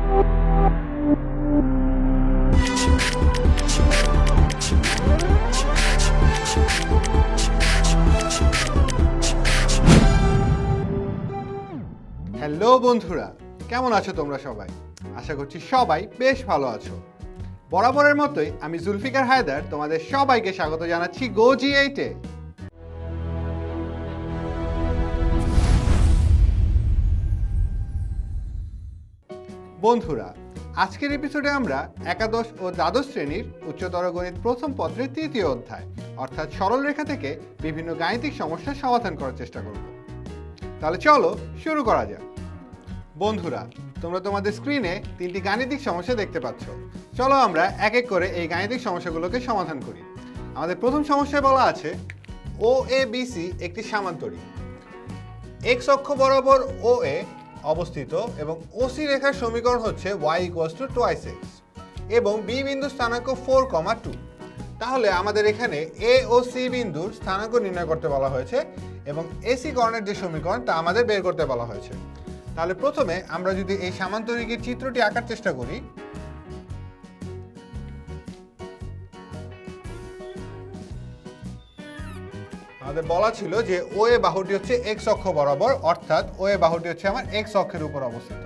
Hello বন্ধুরা, কেমন আছো তোমরা সবাই? আশা করছি সবাই বেশ ভালো আছো। বরাবরের মতোই আমি জুলফিকার হায়দার তোমাদের সবাইকে স্বাগত জানাচ্ছি গো জি8-এ। বন্ধুরা, আজকের এপিসোডে আমরা একাদশ ও দ্বাদশ শ্রেণীর উচ্চতর গণিত প্রথম পত্রের তৃতীয় অধ্যায় অর্থাৎ সরলরেখা থেকে বিভিন্ন গাণিতিক সমস্যার সমাধান করার চেষ্টা করব। তাহলে চলো শুরু করা যাক। বন্ধুরা, তোমরা তোমাদের স্ক্রিনে তিনটি গাণিতিক সমস্যা দেখতে পাচ্ছ। চলো আমরা এক এক করে এই গাণিতিক সমস্যাগুলোকে সমাধান করি। আমাদের প্রথম সমস্যায় বলা আছে ও এ বি সি একটি সামান্তরিক। এক্স অক্ষ বরাবর ও এ অবস্থিত এবং ওসি রেখার সমীকরণ হচ্ছে y = 2x এবং বি বিন্দু স্থানাঙ্ক 4,2। তাহলে আমাদের এখানে এ ও সি বিন্দুর স্থানাঙ্ক নির্ণয় করতে বলা হয়েছে এবং এসি কর্ণের যে সমীকরণ তা আমাদের বের করতে বলা হয়েছে। তাহলে প্রথমে আমরা যদি এই সামান্তরিকের চিত্রটি আঁকার চেষ্টা করি, আমাদের বলা ছিল যে ও এ বাহুটি হচ্ছে এক্স অক্ষ বরাবর, অর্থাৎ ও এ বাহুটি হচ্ছে আমার এক্স অক্ষের উপর অবস্থিত।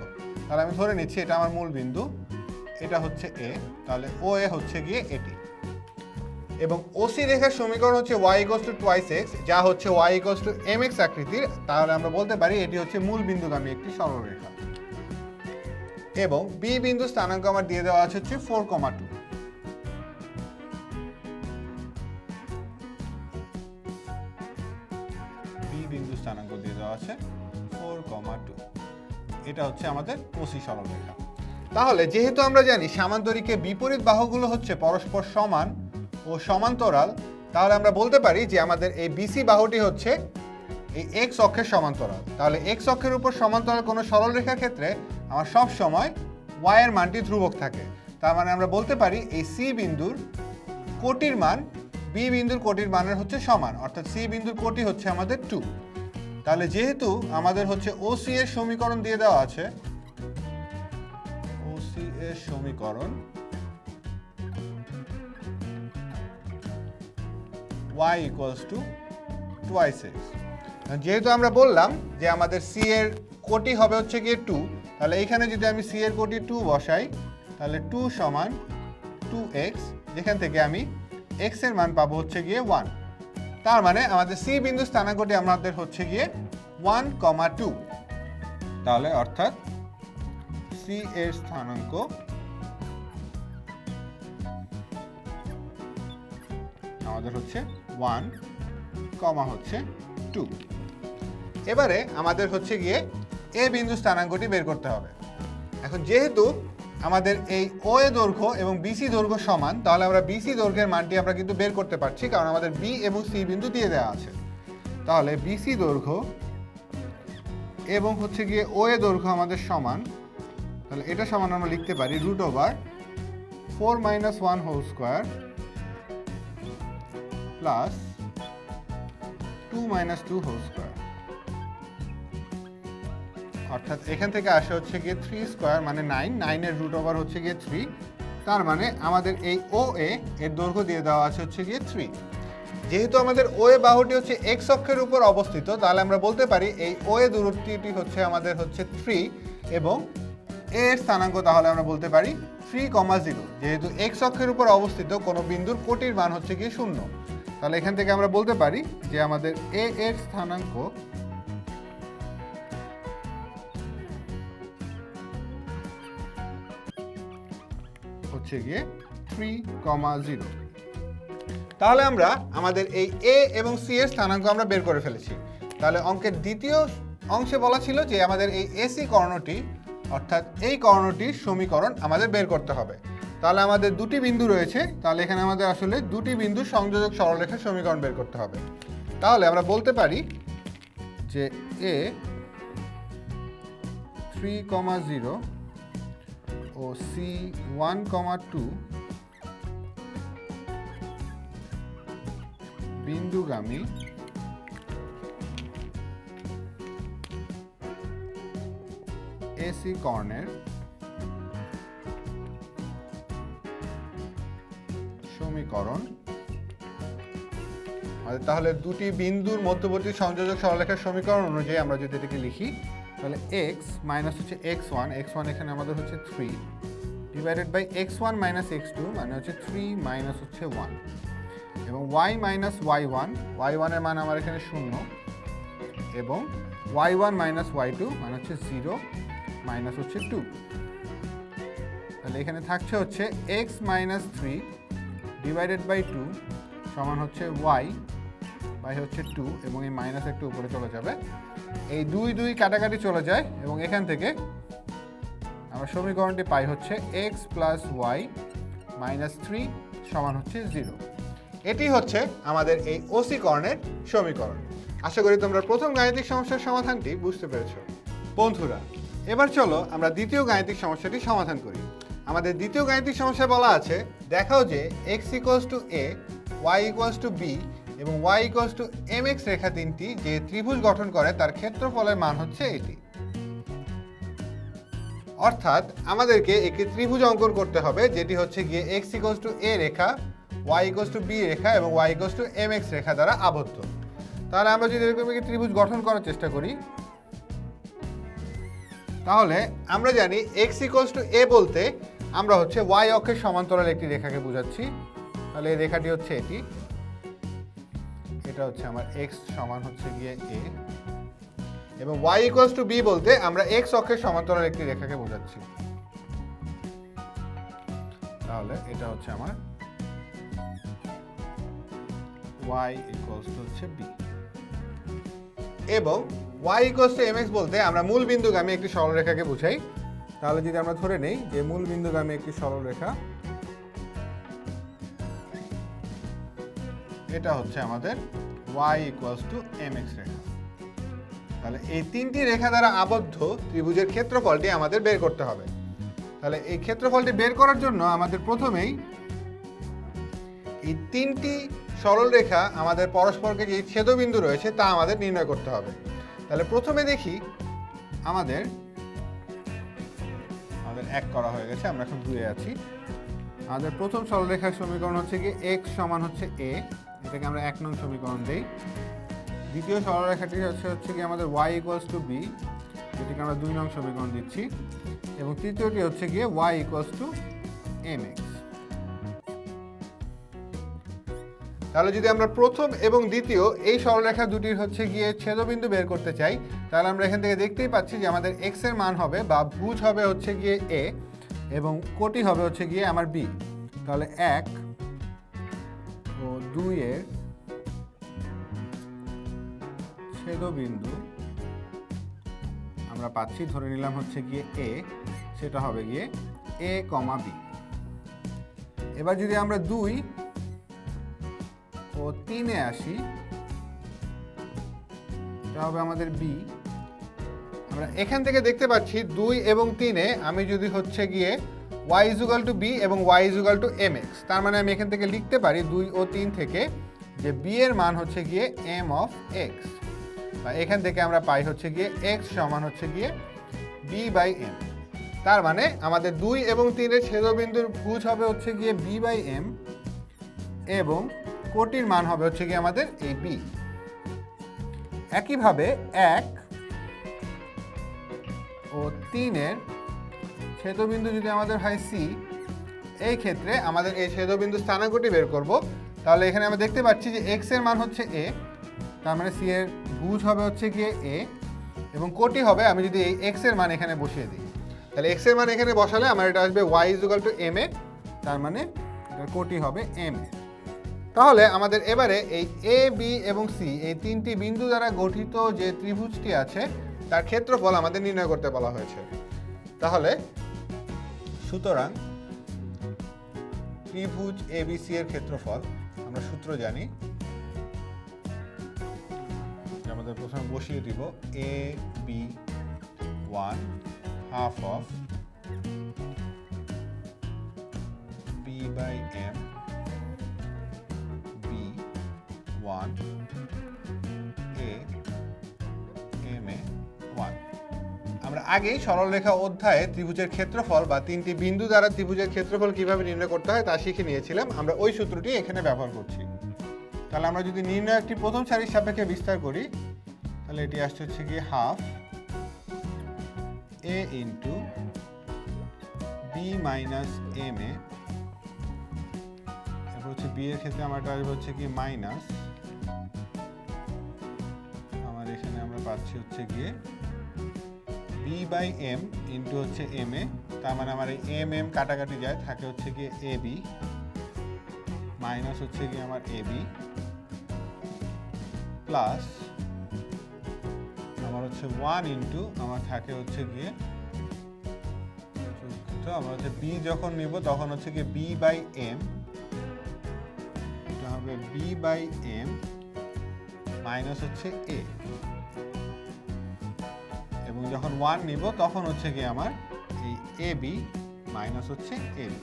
তাহলে আমি ধরে নিচ্ছি এটা আমার মূল বিন্দু, এটা হচ্ছে এ, তাহলে ও এ হচ্ছে গিয়ে এটি। এবং ওসি রেখার সমীকরণ হচ্ছে y = 2x, যা হচ্ছে y = mx আকৃতির। তাহলে আমরা বলতে পারি এটি হচ্ছে মূল বিন্দুগামী একটি সরলরেখা। এবং বি বিন্দু স্থানাঙ্ক আমার দিয়ে দেওয়া আছে হচ্ছে 4,2। বি বিন্দু স্থানাঙ্ক দিয়ে দেওয়া আছে 4,2। এটা হচ্ছে আমাদের ওসি সরলরেখা। তাহলে যেহেতু আমরা জানি সামান্তরিকের বিপরীত বাহুগুলো হচ্ছে পরস্পর সমান ও সমান্তরাল, তাহলে আমরা বলতে পারি যে আমাদের এই বিসি বাহুটি হচ্ছে এই এক্স অক্ষের সমান্তরাল। তাহলে এক্স অক্ষের উপর সমান্তরাল কোনো সরলরেখার ক্ষেত্রে আমার সব সময় y এর মানটি ধ্রুবক থাকে। তার মানে আমরা বলতে পারি এই সি বিন্দুর কোটির মান বি বিন্দুর কোটির মানের হচ্ছে সমান, অর্থাৎ সি বিন্দুর কোটি হচ্ছে আমাদের 2। তাহলে যেহেতু আমাদের হচ্ছে ওসি এর সমীকরণ দিয়ে দেওয়া আছে, ওসি এর সমীকরণ y = 2x। যেহেতু আমরা বললাম যে আমাদের সি এর কোটি হবে হচ্ছে গিয়ে 2, তাহলে এইখানে যদি আমি সি এর কোটি 2 বসাই, তাহলে 2 = 2x, যেখান থেকে আমি x এর মান পাবো হচ্ছে গিয়ে 1। তার মানে আমাদের সি বিন্দু স্থানাঙ্কটি আমাদের হচ্ছে গিয়ে 1,2। তাহলে অর্থাৎ সি এর স্থানাঙ্ক আমাদের হচ্ছে 1, হচ্ছে 2। এবারে আমাদের হচ্ছে গিয়ে এ বিন্দু স্থানাঙ্কটি বের করতে হবে। এখন যেহেতু আমাদের এই ও এ দৈর্ঘ্য এবং বিসি দৈর্ঘ্য সমান, তাহলে আমরা বিসি দৈর্ঘ্যের মানটি আমরা কিন্তু বের করতে পারছি, কারণ আমাদের বি এবং সি বিন্দু দিয়ে দেওয়া আছে। তাহলে বিসি দৈর্ঘ্য এবং হচ্ছে গিয়ে ও এ দৈর্ঘ্য আমাদের সমান। তাহলে এটা সমান আমরা লিখতে পারি √4 - 1 whole square plus 2 - 2 whole square, অর্থাৎ এখান থেকে আসে হচ্ছে গিয়ে 3 স্কোয়ার মানে 9 এর √ওভার হচ্ছে গিয়ে 3। তার মানে আমাদের এই ও এ এর দৈর্ঘ্য দিয়ে দেওয়া আছে হচ্ছে গিয়ে 3। যেহেতু আমাদের ও এ বাহুটি হচ্ছে এক্স অক্ষের উপর অবস্থিত, তাহলে আমরা বলতে পারি এই ও এ দূরত্বটি হচ্ছে আমাদের হচ্ছে 3 এবং এ এর স্থানাঙ্ক তাহলে আমরা বলতে পারি 3,0। যেহেতু এক্স অক্ষের উপর অবস্থিত কোনো বিন্দুর কোটির মান হচ্ছে গিয়ে 0, তাহলে এখান থেকে আমরা বলতে পারি যে আমাদের এ এর স্থানাঙ্ক হচ্ছে গিয়ে 3,0। তাহলে আমরা আমাদের এই এ এবং সি এর স্থানাঙ্ক আমরা বের করে ফেলেছি। তাহলে অঙ্কের দ্বিতীয় অংশে বলা ছিল যে আমাদের এই এসি কর্ণটি অর্থাৎ এই কর্ণটির সমীকরণ আমাদের বের করতে হবে। তাহলে আমাদের দুটি বিন্দু রয়েছে, তাহলে এখানে আমাদের আসলে দুটি বিন্দুর সংযোজক সরলরেখার সমীকরণ বের করতে হবে। তাহলে আমরা বলতে পারি যে এ 3,0 ও সি 1,2 বিন্দুগামী এসি কর্ণের সমীকরণ, তাহলে দুটি বিন্দুর মধ্যবর্তী সংযোজক সরলরেখার সমীকরণ অনুযায়ী আমরা যদি এটাকে লিখি, তাহলে x মাইনাস হচ্ছে x1 এখানে আমাদের হচ্ছে 3 divided by x1 minus x2 মানে হচ্ছে 3 মাইনাস হচ্ছে 1, এবং y মাইনাস y1 এর মান আমার এখানে 0, এবং y1 মাইনাস y2 মানে হচ্ছে 0 মাইনাস হচ্ছে 2। তাহলে এখানে থাকছে হচ্ছে x মাইনাস 3 ডিভাইডেড বাই 2 সমান হচ্ছে y বাই হচ্ছে 2, এবং এই মাইনাস একটু উপরে চলে যাবে, এই 2 কাটাকাটি চলে যায়, এবং এখান থেকে আমরা সমীকরণটি পাই হচ্ছে x প্লাস y মাইনাস 3 সমান হচ্ছে 0। এটি হচ্ছে আমাদের এই ওসি কর্ণের সমীকরণ। আশা করি তোমরা প্রথম গাণিতিক সমস্যার সমাধানটি বুঝতে পেরেছো। বন্ধুরা, এবার চলো আমরা দ্বিতীয় গাণিতিক সমস্যাটি সমাধান করি। আমাদের দ্বিতীয় গাণিতিক সমস্যায় বলা আছে, দেখাও যে x equals to a, y equals to b এবং y ইকুয়ালস টু mx রেখা তিনটি যে ত্রিভুজ গঠন করে তার ক্ষেত্রফলের মান হচ্ছে এটি। অর্থাৎ আমাদেরকে একটি ত্রিভুজ অঙ্কন করতে হবে যেটি হচ্ছে গিয়ে x equals to a Rekha, y equals to b রেখা এবং y ইকুয়ালস টু mx রেখা দ্বারা আবদ্ধ। তাহলে আমরা যদি এরকম একটি ত্রিভুজ গঠন করার চেষ্টা করি, তাহলে আমরা জানি x ইকুয়ালস টু a বলতে আমরা হচ্ছে y অক্ষের সমান্তরাল একটি রেখাকে বোঝাচ্ছি। তাহলে এই রেখাটি হচ্ছে এটি, এটা হচ্ছে আমার x সমান হচ্ছে গিয়ে a, এবং y ইকুয়ালস টু b বলতে আমরা x অক্ষের সমান্তরাল একটি রেখাকে বোঝাচ্ছি। তাহলে এটা হচ্ছে আমার y ইকুয়ালস টু হচ্ছে b, এবং y ইকুয়ালস টু mx বলতে আমরা মূল বিন্দুগামী একটি সরলরেখাকে বোঝাই। তাহলে যদি আমরা ধরে নেই যে মূল বিন্দুগামী একটি সরলরেখা, এটা হচ্ছে আমাদের y ইকুয়ালস টু mx রেখা। তাহলে এই তিনটি রেখা দ্বারা আবদ্ধ ত্রিভুজের ক্ষেত্রফলটি আমাদের বের করতে হবে। তাহলে এই ক্ষেত্রফলটি বের করার জন্য আমাদের প্রথমেই এই তিনটি সরল রেখা আমাদের পরস্পরকে যে ছেদবিন্দু রয়েছে তা আমাদের নির্ণয় করতে হবে। তাহলে প্রথমে দেখি আমাদের এক করা হয়ে গেছে, আমরা এখন 2 এ আছি। আমাদের প্রথম সরলরেখার সমীকরণ হচ্ছে কি x সমান হচ্ছে a, এটাকে আমরা 1 নং সমীকরণ দেই। দ্বিতীয় সরলরেখাটি হচ্ছে কি আমাদের y ইকুয়ালস টু b, যেটিকে আমরা 2 নং সমীকরণ দিচ্ছি, এবং তৃতীয়টি হচ্ছে গিয়ে y ইকুয়ালস টু mx। তাহলে যদি আমরা প্রথম এবং দ্বিতীয় এই সরলরেখা দুটির হচ্ছে গিয়ে ছেদবিন্দু বের করতে চাই, তাহলে আমরা এখান থেকে দেখতেই পাচ্ছি যে আমাদের x এর মান হবে বা ভুজ হবে হচ্ছে গিয়ে a, এবং কোটি হবে হচ্ছে গিয়ে আমার b। তাহলে 1 ও 2 এর ছেদবিন্দু আমরা পাচ্ছি, ধরে নিলাম হচ্ছে গিয়ে a, সেটা হবে গিয়ে a, b। এবার যদি আমরা 2 ও 3 এ আসি, এটা হবে আমাদের b। আমরা এখান থেকে দেখতে পাচ্ছি 2 এবং 3 এ আমি যদি হচ্ছে গিয়ে y ইকুয়াল টু b এবং y ইকুয়াল টু mx, তার মানে আমি এখান থেকে লিখতে পারি 2 ও 3 থেকে যে b এর মান হচ্ছে গিয়ে m অফ x, বা এখান থেকে আমরা পাই হচ্ছে গিয়ে x সমান হচ্ছে গিয়ে b বাই m। তার মানে আমাদের 2 এবং 3 এর ছেদবিন্দুর ভুজ হবে হচ্ছে গিয়ে b বাই m, এবং কোটির মান হবে হচ্ছে গিয়ে আমাদের এই b। একইভাবে 1 ও 3 এর ছেদবিন্দু যদি আমাদের হয় c, এই ক্ষেত্রে আমাদের এই ছেদবিন্দু স্থানাঙ্কটি বের করব। তাহলে এখানে আমরা দেখতে পাচ্ছি যে x এর মান হচ্ছে a, তার মানে c এর ভুজ হবে হচ্ছে গিয়ে a, এবং কোটি হবে, আমি যদি এই x এর মান এখানে বসিয়ে দিই, তাহলে x এর মান এখানে বসালে আমার এটা আসবে y ইকুয়াল টু m এ, তার মানে এটার কোটি হবে m এ। তাহলে আমাদের এবারে এই a, b এবং c এই তিনটি বিন্দু দ্বারা গঠিত যে ত্রিভুজটি আছে তার ক্ষেত্রফল আমাদের নির্ণয় করতে বলা হয়েছে। তাহলে সুতরাং ত্রিভুজ ABC এর ক্ষেত্রফল আমরা সূত্র জানি, আমাদের প্রথমে বসিয়ে দিব AB1 half of b by m, b1 a m a 1। আমরা আগেই সরলরেখা অধ্যায়ে ত্রিভুজের ক্ষেত্রফল বা তিনটি বিন্দু দ্বারা ত্রিভুজের ক্ষেত্রফল কিভাবে নির্ণয় করতে হয় তা শিখে নিয়েছিলাম। আমরা ওই সূত্রটি এখানে ব্যবহার করছি। তাহলে আমরা যদি নির্ণয় একটি প্রথম সারির সাপেক্ষে বিস্তার করি, তাহলে এটি আসছে হচ্ছে কি half a into B minus M A. এরপর হচ্ছে বি এর ক্ষেত্রে আমার আসবে হচ্ছে কি মাইনাস, আমার এখানে আমরা পাচ্ছি হচ্ছে গিয়ে বি বাই এম ইন্টু হচ্ছে এম এ। তার মানে আমার এই এম এম কাটাকাটি যায়, থাকে হচ্ছে গিয়ে এ বি মাইনাস হচ্ছে গিয়ে আমার এ বি প্লাস আমার হচ্ছে 1 ইন্টু আমার থাকে হচ্ছে গিয়ে, তো আমরা হচ্ছে বি যখন নিব তখন হচ্ছে গিয়ে বি বাই এম, এটা হবে বি বাই এম মাইনাস হচ্ছে এ, এবং যখন 1 নিব তখন হচ্ছে গিয়ে আমার এই এ বি মাইনাস হচ্ছে এ বি।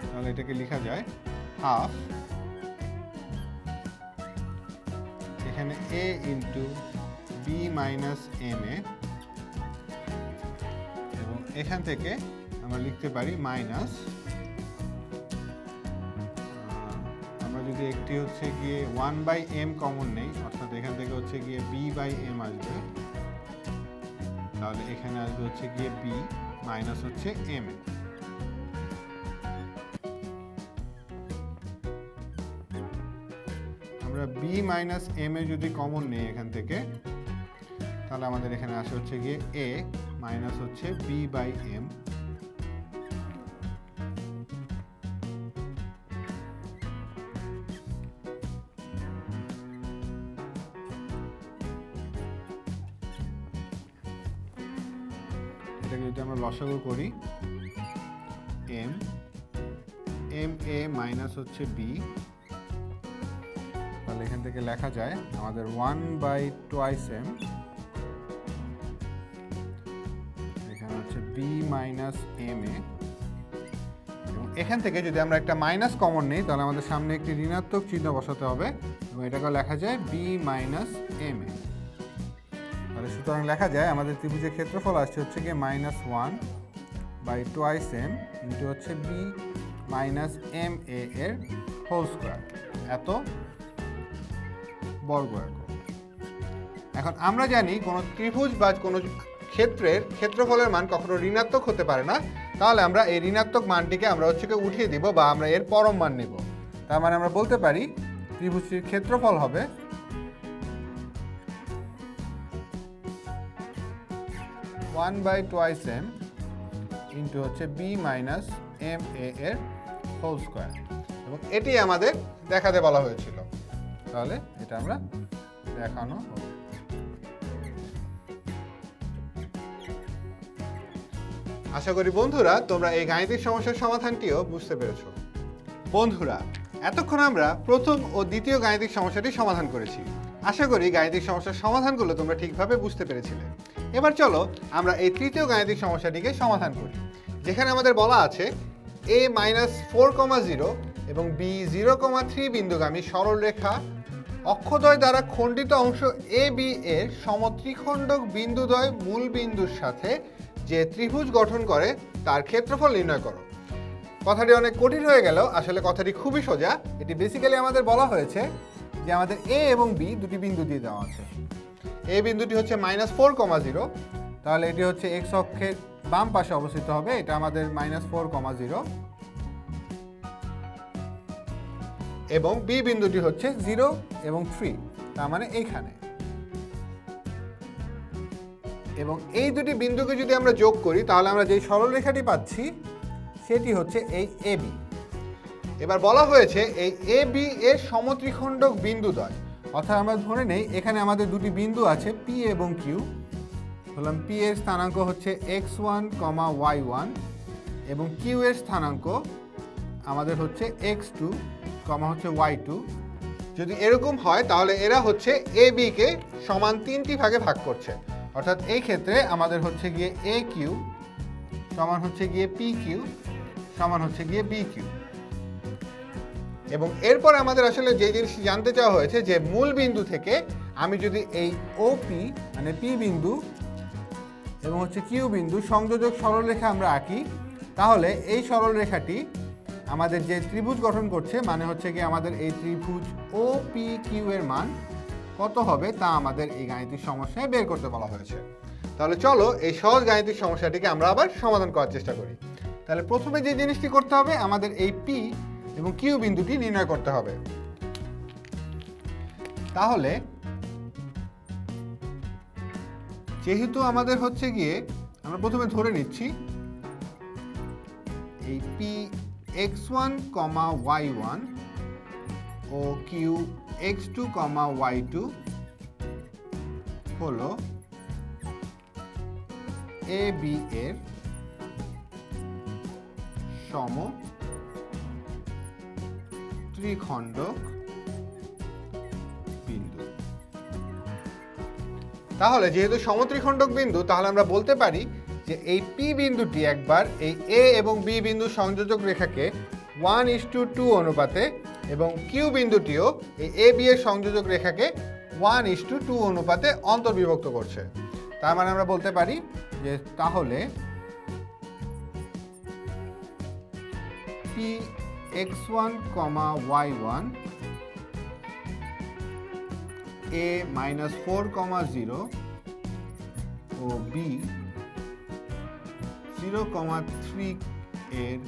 তাহলে এটাকে লেখা যায় হাফ, এখানে a into B minus M A, এবং এখান থেকে আমরা লিখতে পারি মাইনাস, আমরা যদি একটি হচ্ছে গিয়ে 1 বাই এম কমন নেই, অর্থাৎ এখান থেকে হচ্ছে গিয়ে বি বাই এম আসবে, তাহলে এখানে আসবে হচ্ছে গিয়ে বি মাইনাস হচ্ছে এম এ। আমরা বি মাইনাস এম এ যদি কমন নেই এখান থেকে, তাহলে আমাদের এখানে আসে হচ্ছে গিয়ে এ মাইনাস হচ্ছে বি বাই এম, এটাকে যদি আমরা লসাগু করি এম এম এ মাইনাস হচ্ছে বি, তাহলে এখান থেকে লেখা যায় আমাদের 1 বাই টোয়াইস এম, এখানে হচ্ছে বি মাইনাস এম এ, এবং এখান থেকে যদি আমরা একটা মাইনাস কমন নিই তাহলে আমাদের সামনে একটি ঋণাত্মক চিহ্ন বসাতে হবে, এবং এটাকে লেখা যায় বি মাইনাস এম এ। তাহলে সুতরাং লেখা যায় আমাদের ত্রিভুজের ক্ষেত্রফল আসছে হচ্ছে গিয়ে -1 বাই টোয়াইস এম ইন্টু হচ্ছে বি মাইনাস এম এ এর হোল স্কোয়ার, এত বর্গ একক। এখন আমরা জানি কোনো ত্রিভুজ বা কোনো ক্ষেত্রের ক্ষেত্রফলের মান কখনো ঋণাত্মক হতে পারে না, তাহলে আমরা এই ঋণাত্মক মানটিকে আমরা হচ্ছে উঠিয়ে দিব বা আমরা এর পরম মান নেব। তার মানে আমরা বলতে পারি ত্রিভুজটির ক্ষেত্রফল হবে one by twice m into হচ্ছে বি মাইনাস এম এ এর হোল স্কোয়ার, এবং এটি আমাদের দেখাতে বলা হয়েছিল। তাহলে এটা আমরা দেখানো হবে। আশা করি বন্ধুরা তোমরা এই গাণিতিক সমস্যার সমাধানটিও বুঝতে পেরেছো। বন্ধুরা, এতক্ষণ আমরা প্রথম ও দ্বিতীয় গাণিতিক সমস্যাটি সমাধান করেছি। আশা করি গাণিতিক সমস্যার সমাধানগুলো তোমরা ঠিকভাবে বুঝতে পেরেছিলে। এবার চলো আমরা এই তৃতীয় গাণিতিক সমস্যাটিকে সমাধান করি, যেখানে আমাদের বলা আছে a -4,0 এবং b 0,3 বিন্দুগামী সরলরেখা অক্ষদ্বয় দ্বারা খণ্ডিত অংশ এ বি এর সমত্রিখণ্ডক বিন্দুদ্বয় মূল বিন্দুর সাথে যে ত্রিভুজ গঠন করে তার ক্ষেত্রফল নির্ণয় করো। কথাটি অনেক কঠিন হয়ে গেল, আসলে কথাটি খুবই সোজা। এটি বেসিক্যালি আমাদের বলা হয়েছে যে আমাদের এ এবং বি দুটি বিন্দু দিয়ে দেওয়া আছে। এ বিন্দুটি হচ্ছে -4,0, তাহলে এটি হচ্ছে এক্স অক্ষের বাম পাশে অবস্থিত হবে, এটা আমাদের -4,0, এবং বি বিন্দুটি হচ্ছে 0 এবং 3, তার মানে এইখানে। এবং এই দুটি বিন্দুকে যদি আমরা যোগ করি তাহলে আমরা যেই সরলরেখাটি পাচ্ছি সেটি হচ্ছে এই এবি। এবার বলা হয়েছে এই এবি এর সমত্রিখণ্ডক বিন্দুদ্বয়, অর্থাৎ আমরা ধরে নেই এখানে আমাদের দুটি বিন্দু আছে পি এবং কিউ। বললাম পি এর স্থানাঙ্ক হচ্ছে x1, y1 এবং কিউ এর স্থানাঙ্ক আমাদের হচ্ছে x2, হচ্ছে y2। যদি এরকম হয় তাহলে এরা হচ্ছে এ বি কে সমান 3টি ভাগে ভাগ করছে, অর্থাৎ এই ক্ষেত্রে আমাদের হচ্ছে গিয়ে এ কিউ সমান হচ্ছে গিয়ে পি কিউ সমান হচ্ছে গিয়ে বি কিউ। এবং এরপর আমাদের আসলে যে জিনিসটি জানতে চাওয়া হয়েছে যে মূল বিন্দু থেকে আমি যদি এই ওপি মানে পি বিন্দু এবং হচ্ছে কিউ বিন্দু সংযোজক সরলরেখা আমরা আঁকি, তাহলে এই সরলরেখাটি আমাদের যে ত্রিভুজ গঠন করছে মানে হচ্ছে কি আমাদের এই ত্রিভুজ ও পি কিউ এর মান কত হবে তা আমাদের এই গাণিতিক সমস্যায় বের করতে বলা হয়েছে। তাহলে চলো এই সহজ গাণিতিক সমস্যাটিকে আমরা আবার সমাধান করার চেষ্টা করি। তাহলে প্রথমে যে জিনিসটি করতে হবে, আমাদের এই পি এবং কিউ বিন্দুটি নির্ণয় করতে হবে। তাহলে যেহেতু আমাদের হচ্ছে গিয়ে আমরা প্রথমে ধরে নিচ্ছি এই P x1, y1 O Q x2, y2 হলো এ বি এর সম ত্রিখণ্ডক বিন্দু। তাহলে যেহেতু সমত্রিখণ্ডক বিন্দু, তাহলে আমরা বলতে পারি যে এই পি বিন্দুটি একবার এই এ এবং বি বিন্দু সংযোজক রেখাকে 1:2 অনুপাতে এবং কিউ বিন্দুটিও এই এ বি এর সংযোজক রেখাকে 1:2 অনুপাতে অন্তর্বিভক্ত করছে। তার মানে আমরা বলতে পারি যে তাহলে P x1, y1 a -4, 0 O b 0,3 এর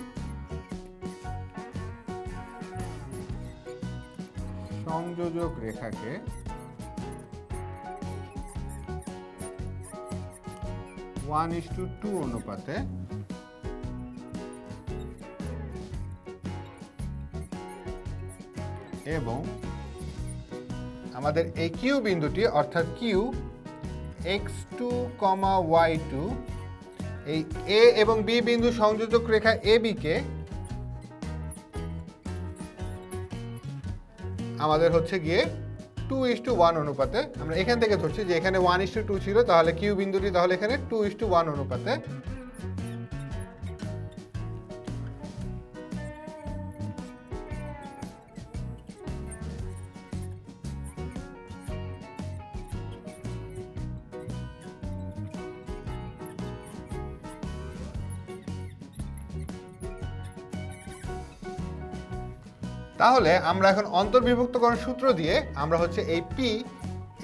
সংযোজক রেখাকে 1:2 অনুপাতে এবং আমাদের এই কিউ বিন্দুটি অর্থাৎ কিউ x2, y2 এই এ এবং বি বিন্দু সংযোজক রেখা এ বিকে আমাদের হচ্ছে গিয়ে 2:1 অনুপাতে, আমরা এখান থেকে ধরছি যে এখানে 1:2 ছিল, তাহলে কিউ বিন্দুটি তাহলে এখানে 2:1 অনুপাতে তাহলে আমরা এখন অন্তর্বিভক্তকরণ সূত্র দিয়ে আমরা হচ্ছে এই পি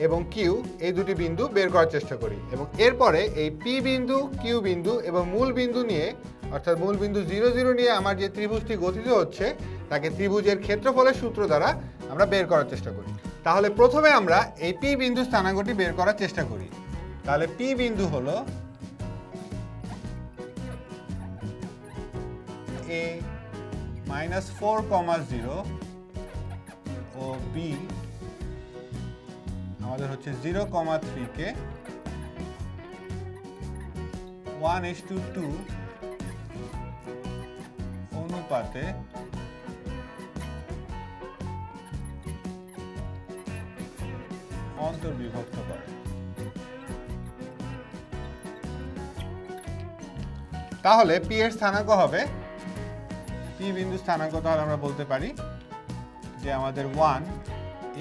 এবং কিউ এই দুটি বিন্দু বের করার চেষ্টা করি এবং এরপরে এই পি বিন্দু, কিউ বিন্দু এবং মূল বিন্দু নিয়ে অর্থাৎ মূল বিন্দু 0, 0 নিয়ে আমার যে ত্রিভুজটি গঠিত হচ্ছে তাকে ত্রিভুজের ক্ষেত্রফলের সূত্র দ্বারা আমরা বের করার চেষ্টা করি। তাহলে প্রথমে আমরা এই পি বিন্দু স্থানাঙ্কটি বের করার চেষ্টা করি। তাহলে পি বিন্দু হলো a -4, 0 ও b আমাদের হচ্ছে 0,3 কে 1:2 অনুপাতে অন্তর্বিভক্ত করে। তাহলে পি এর স্থানাঙ্ক হবে, পি বিন্দু স্থানাঙ্ক তাহলে আমরা বলতে পারি যে আমাদের 1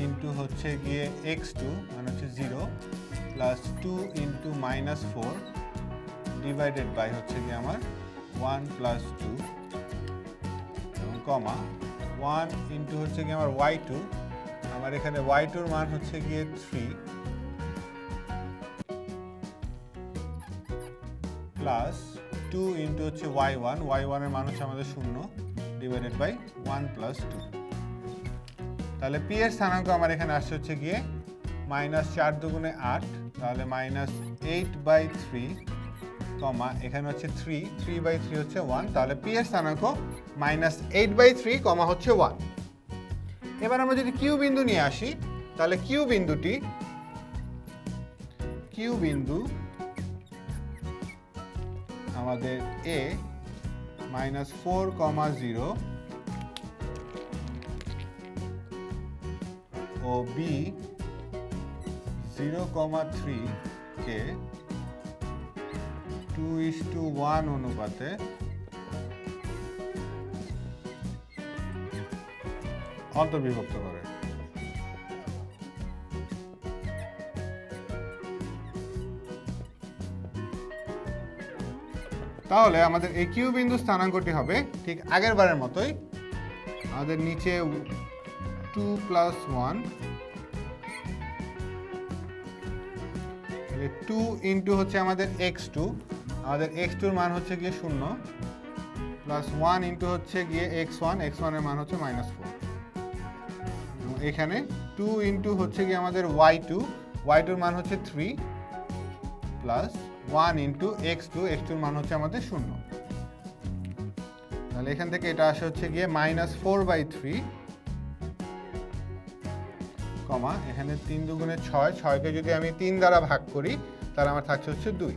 ইন্টু হচ্ছে গিয়ে x2 মানে হচ্ছে 0 প্লাস 2 ইন্টু -4 ডিভাইডেড বাই হচ্ছে গিয়ে আমার 1 প্লাস 2 এবং কমা 1 ইন্টু হচ্ছে গিয়ে আমার y2, আমার এখানে y2 এর মান হচ্ছে গিয়ে 3 প্লাস 2 ইন্টু হচ্ছে y1, y1 এর মান হচ্ছে আমাদের 0 ডিভাইডেড বাই 1 প্লাস 2। তাহলে পি এর স্থানাঙ্ক আমার এখানে আসছে হচ্ছে গিয়ে -4 দুগুণে 8, তাহলে -8/3 কমা এখানে হচ্ছে 3/3 হচ্ছে 1, তাহলে পি এর স্থানাঙ্ক -8/3 কমা হচ্ছে 1। এবার আমরা যদি কিউ বিন্দু নিয়ে আসি, তাহলে কিউ বিন্দু আমাদের a -4, 0 ও b 0,3 কে 2:1 অনুপাতে অন্তর্বিভক্ত করে। তাহলে আমাদের এই কিউ বিন্দু স্থানাঙ্কটি হবে ঠিক আগের বারের মতোই, আমাদের নিচে 2 + 1, 2 ইন্টু হচ্ছে আমাদের x2, আমাদের x2 এর মান হচ্ছে গিয়ে 0, প্লাস 1 ইন্টু হচ্ছে গিয়ে x1, x1 এর মান হচ্ছে -4। এবং এখানে 2 ইন্টু হচ্ছে গিয়ে আমাদের y2, y2 এর মান হচ্ছে 3, প্লাস 1 ইন্টু x2, x2 এর মান হচ্ছে আমাদের 0। তাহলে এখান থেকে এটা আসে হচ্ছে গিয়ে -4/3, কমা এখানে 3 দুগুণে 6, 6কে যদি আমি 3 দ্বারা ভাগ করি তাহলে আমার থাকছে হচ্ছে 2।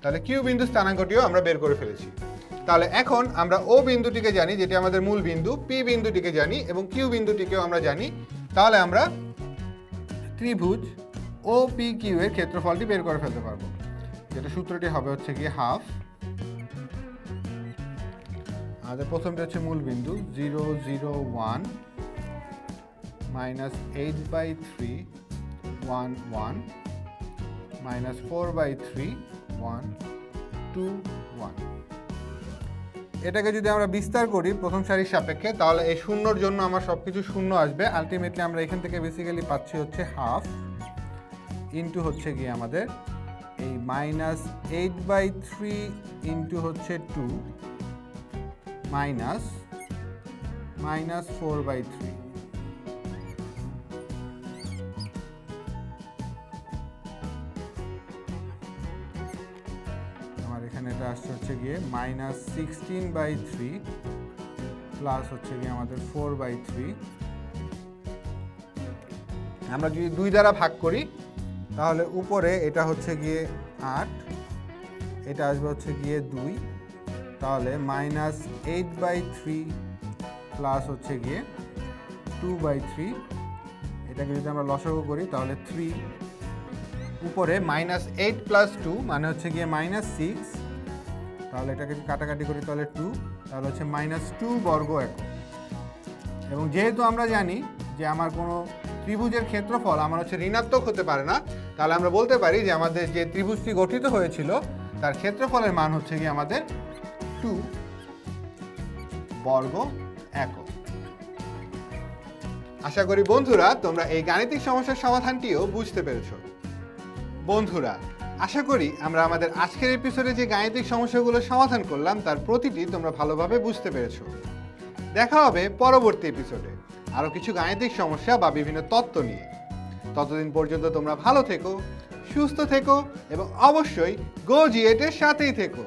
তাহলে কিউ বিন্দু স্থানাঙ্কটিও আমরা বের করে ফেলেছি। তাহলে এখন আমরা ও বিন্দুটিকে জানি, যেটি আমাদের মূল বিন্দু, পি বিন্দুটিকে জানি এবং কিউ বিন্দুটিকেও আমরা জানি। তাহলে আমরা ত্রিভুজ ও পি কিউ এর ক্ষেত্রফলটি বের করে ফেলতে পারবো, যেটা সূত্রটি হবে হচ্ছে গিয়ে হাফ। আমাদের প্রথমটি হচ্ছে মূল বিন্দু 0, 0, 1 -8/3, 1, 1 -4/3, 1, 2, 1। এটাকে যদি আমরা বিস্তার করি প্রথম সারির সাপেক্ষে, তাহলে এই শূন্যর জন্য আমার সবকিছু শূন্য আসবে। আলটিমেটলি আমরা এখান থেকে বেসিক্যালি পাচ্ছি হচ্ছে হাফ ইন্টু হচ্ছে গিয়ে আমাদের এই -8/3 ইন্টু হচ্ছে 2 মাইনাস -4/3। এখানে এটা আসছে হচ্ছে গিয়ে -16/3 প্লাস হচ্ছে গিয়ে আমাদের 4/3। আমরা যদি 2 দ্বারা ভাগ করি তাহলে উপরে এটা হচ্ছে গিয়ে 8, এটা আসবে হচ্ছে গিয়ে 2, তাহলে -8/3 প্লাস হচ্ছে গিয়ে 2/3। এটাকে যদি আমরা লসাগু করি তাহলে 3, উপরে -8 + 2 মানে হচ্ছে গিয়ে -6, তাহলে এটাকে কাটাকাটি করি তাহলে 2, তাহলে হচ্ছে -2 বর্গ একক। এবং যেহেতু আমরা জানি যে আমার কোনো ত্রিভুজের ক্ষেত্রফল আমার হচ্ছে ঋণাত্মক হতে পারে না, তাহলে আমরা বলতে পারি যে আমাদের যে ত্রিভুজটি গঠিত হয়েছিল তার ক্ষেত্রফলের মান হচ্ছে গিয়ে আমাদের 2 বর্গ একক। আশা করি বন্ধুরা তোমরা এই গাণিতিক সমস্যার সমাধানটিও বুঝতে পেরেছো। বন্ধুরা, আশা করি আমরা আমাদের আজকের এপিসোডে যে গাণিতিক সমস্যাগুলো সমাধান করলাম তার প্রতিটি তোমরা ভালোভাবে বুঝতে পেরেছো। দেখা হবে পরবর্তী এপিসোডে আরও কিছু গাণিতিক সমস্যা বা বিভিন্ন তত্ত্ব নিয়ে। ততদিন পর্যন্ত তোমরা ভালো থেকো, সুস্থ থেকো এবং অবশ্যই গো জি8 এর সাথেই থেকো।